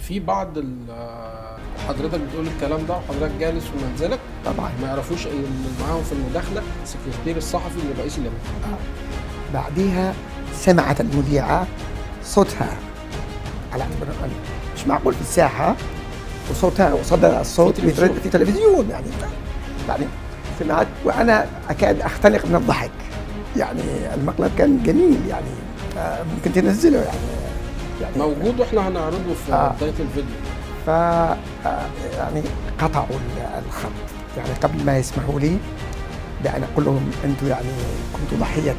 في بعض حضرتك بتقول الكلام ده وحضرتك جالس في منزلك طبعا ما يعرفوش ان اللي معاهم في المداخله السكرتير الصحفي لرئيس الجمهوريه. بعديها سمعت المذيعة صوتها، على اعتبار مش معقول في الساحة وصوتها وصدى الصوت في تلفزيون يعني سمعت وأنا أكاد أختنق من الضحك. يعني المقلب كان جميل يعني ممكن تنزله يعني موجود واحنا هنعرضه في بداية الفيديو. ف يعني قطعوا الخط يعني قبل ما يسمحوا لي بأن أقول لهم أنتم يعني كنتوا ضحية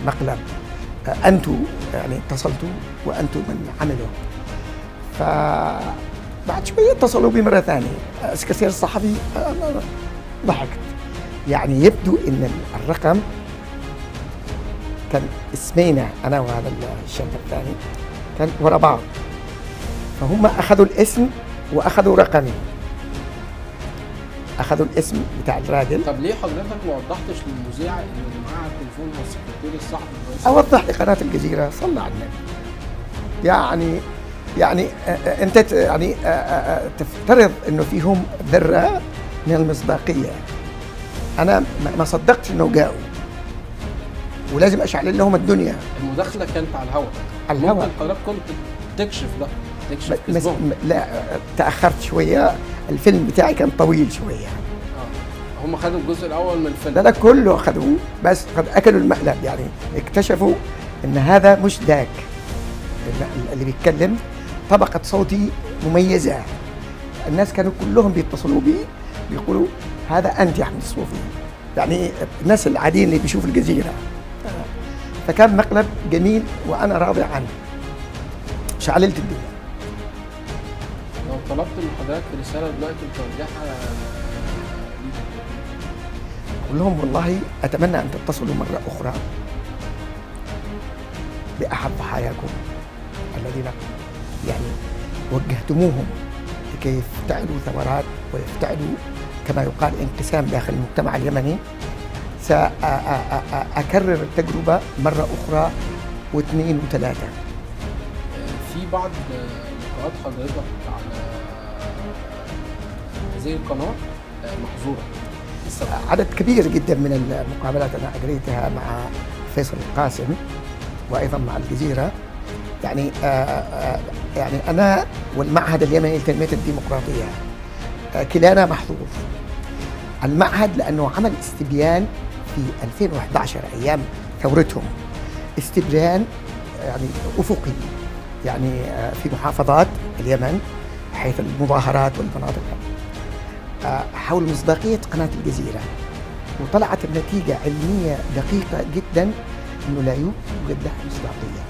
مقلب، أنتم يعني اتصلتوا وأنتم من عمله. فبعد شوية اتصلوا بي مرة ثانية السكرتير الصحفي، ضحكت. يعني يبدو أن الرقم كان اسمينا أنا وهذا الشاب الثاني كان ورا بعض، فهم أخذوا الاسم وأخذوا رقمي، أخذوا الاسم بتاع الراجل. طب ليه حضرتك ما وضحتش للمذيعة إن اللي معاها التليفون هو السكرتير الصحفي؟ أوضح لقناة الجزيرة، صلى على النبي. يعني أنت يعني تفترض إنه فيهم ذرة من المصداقية. أنا ما صدقت إنه جاءوا ولازم أشعل لهم الدنيا. المداخلة كانت على الهواء. على الهواء. ممكن حضرتك كنت تكشف ده، تكشف كذبهم. لا تأخرت شوية، الفيلم بتاعي كان طويل شوية. هم خدوا الجزء الأول من الفيلم. لا كله أخذوه، بس قد أكلوا المقلب. يعني اكتشفوا إن هذا مش ذاك اللي بيتكلم، طبقة صوتي مميزة. الناس كانوا كلهم بيتصلوا بي بيقولوا هذا أنت يا أحمد الصوفي، يعني الناس العاديين اللي بيشوفوا الجزيرة. فكان مقلب جميل وأنا راضي عنه، شعللت الدنيا. لو طلبت من حضرتك رسالة دلوقتي توجهها أقول لهم والله أتمنى أن تتصلوا مرة أخرى بأحد ضحاياكم الذين يعني وجهتموهم لكي يفتعلوا ثورات ويفتعلوا كما يقال انقسام داخل المجتمع اليمني. سأكرر التجربة مرة أخرى واثنين وثلاثة. في بعض لقاءات حضرتك على هذه القناة محظورة. عدد كبير جدا من المقابلات أنا أجريتها مع فيصل القاسم وأيضا مع الجزيرة. يعني أنا والمعهد اليمني لتنمية الديمقراطية كلانا محظوظ. المعهد لأنه عمل استبيان في 2011 أيام ثورتهم، استبيان يعني أفقي يعني في محافظات اليمن حيث المظاهرات والمناطق حول مصداقية قناة الجزيرة، وطلعت النتيجة علمية دقيقة جدا أنه لا يوجد لها مصداقية،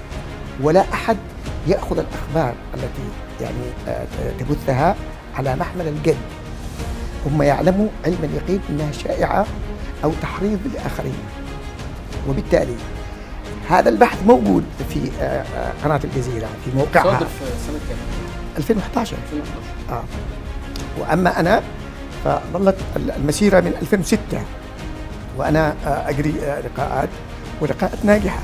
ولا أحد يأخذ الأخبار التي يعني تبثها على محمل الجد. هم يعلموا علم اليقين أنها شائعة أو تحريض للآخرين. وبالتالي هذا البحث موجود في قناة الجزيرة في موقعها. صادر في سنة كام؟ 2011. وأما أنا فظلت المسيرة من 2006 وأنا أجري لقاءات ولقاءات ناجحة.